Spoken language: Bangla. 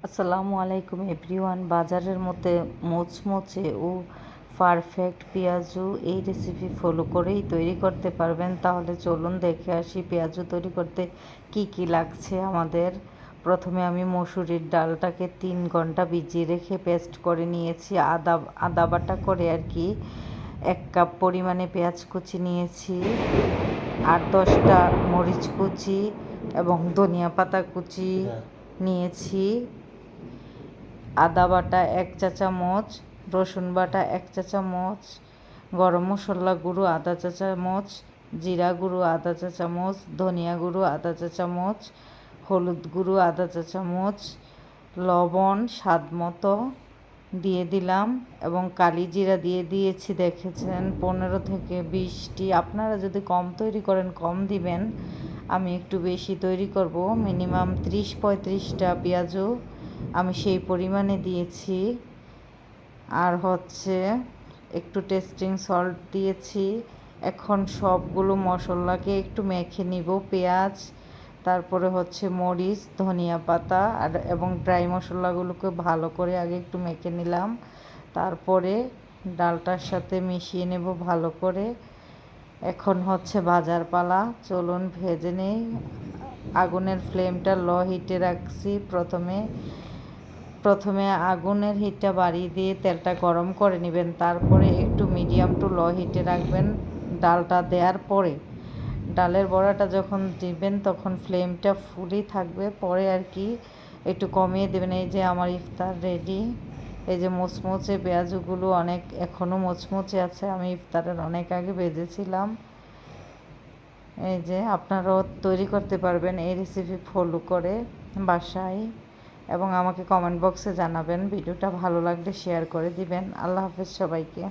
আসসালামু আলাইকুম এভরিওয়ান। বাজারের মধ্যে মোচমোচে ও পারফেক্ট পেঁয়াজু এই রেসিপি ফলো করেই তৈরি করতে পারবেন। তাহলে চলুন দেখে আসি পেঁয়াজু তৈরি করতে কি কি লাগছে আমাদের। প্রথমে আমি মসুরির ডালটাকে 3 ঘন্টা ভিজিয়ে রেখে পেস্ট করে নিয়েছি, আদা বাটা করে আর কি। 1 কাপ পরিমাণে পেঁয়াজ কুচি নিয়েছি, 8-10টা মরিচ কুচি এবং ধনিয়া পাতা কুচি নিয়েছি, আদা বাটা 1 চা চামচ, রসুন বাটা 1 চা চামচ, গরম মশলা গুঁড়ো আধা চা চামচ, জিরা গুঁড়ো আধা চা চামচ, ধনিয়া গুঁড়ো আধা চা চামচ, হলুদ গুঁড়ো আধা চা চামচ, লবণ স্বাদ মতো দিয়ে দিলাম এবং কালি জিরা দিয়ে দিয়েছি। দেখেছেন 15 থেকে 20টি। আপনারা যদি কম তৈরি করেন কম দিবেন, আমি একটু বেশি তৈরি করব, মিনিমাম 30-35টা পেঁয়াজও আমি সেই পরিমাণে দিয়েছি। আর একটু টেস্টিং সল্ট দিয়েছি। এখন সবগুলো মশলাকে একটু মেখে নিব। পেঁয়াজ, তারপরে মরিচ, ধনিয়া পাতা এবং ড্রাই মশলাগুলোকে ভালো করে আগে একটু মেখে নিলাম। তারপরে ডালটার সাথে মিশিয়ে নেব ভালো করে। এখন ভাজার পালা, চলুন ভেজে নেই। আগুনের ফ্লেমটা লো হিটে রাখছি। প্রথমে আগুনের হিটটা বাড়িয়ে দিয়ে তেলটা গরম করে নেবেন, তারপরে একটু মিডিয়াম টু লো হিটে রাখবেন। ডালটা দেওয়ার পরে ডালের বড়াটা যখন দিবেন তখন ফ্লেমটা ফুলই থাকবে, পরে আর কি একটু কমিয়ে দেবেন। এই যে আমার ইফতার রেডি। এই যে মোচমোচে পেঁয়াজগুলো অনেক এখনও মোচমোচে আছে, আমি ইফতারের অনেক আগে ভেজেছিলাম। এই যে আপনারাও তৈরি করতে পারবেন এই রেসিপি ফলো করে বাসায়, এবং আমাকে কমেন্ট বক্সে জানাবেন। ভিডিওটা ভালো লাগলে শেয়ার করে দিবেন। আল্লাহ হাফেজ সবাইকে।